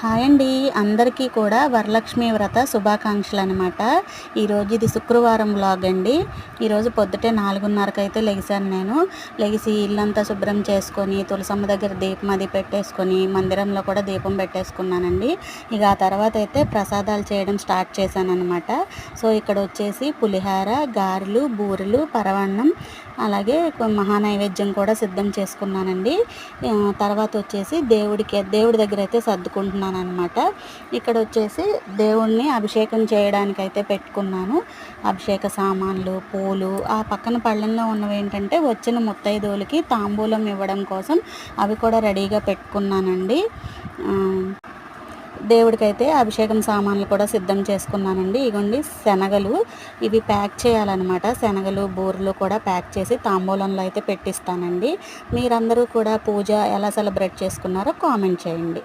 Hi అండి. అందరికీ కూడా వరలక్ష్మి వ్రత శుభాకాంక్షలు అనమాట. ఈరోజు ఇది శుక్రవారం వ్లాగ్ అండి. ఈరోజు పొద్దుటే 4:30కి అయితే లెగిసాను నేను. లెగిసి ఇల్లంతా శుభ్రం చేసుకొని తులసమ్మ దగ్గర దీపం అది పెట్టేసుకొని మందిరంలో కూడా దీపం పెట్టేసుకున్నానండి. ఇక ఆ తర్వాత అయితే ప్రసాదాలు చేయడం స్టార్ట్ చేశాను అనమాట. సో ఇక్కడ వచ్చేసి పులిహార, గారెలు, బూరెలు, పరమాన్నం, అలాగే మహానైవేద్యం కూడా సిద్ధం చేసుకున్నానండి. తర్వాత వచ్చేసి దేవుడి దగ్గర అయితే సర్దుకుంటున్నాను అనమాట. ఇక్కడ వచ్చేసి దేవుణ్ణి అభిషేకం చేయడానికి అయితే పెట్టుకున్నాను. అభిషేక సామాన్లు, పూలు, ఆ పక్కన పళ్ళెంలో ఉన్నవి ఏంటంటే వచ్చిన ముత్తైదువులకి తాంబూలం ఇవ్వడం కోసం అవి కూడా రెడీగా పెట్టుకున్నానండి. దేవుడికైతే అభిషేకం సామాన్లు కూడా సిద్ధం చేసుకున్నానండి. ఇగోండి శనగలు, ఇవి ప్యాక్ చేయాలన్నమాట. శనగలు, బూరెలు కూడా ప్యాక్ చేసి తాంబూలంలో అయితే పెట్టిస్తానండి. మీరందరూ కూడా పూజ ఎలా సెలబ్రేట్ చేసుకున్నారో కామెంట్ చేయండి.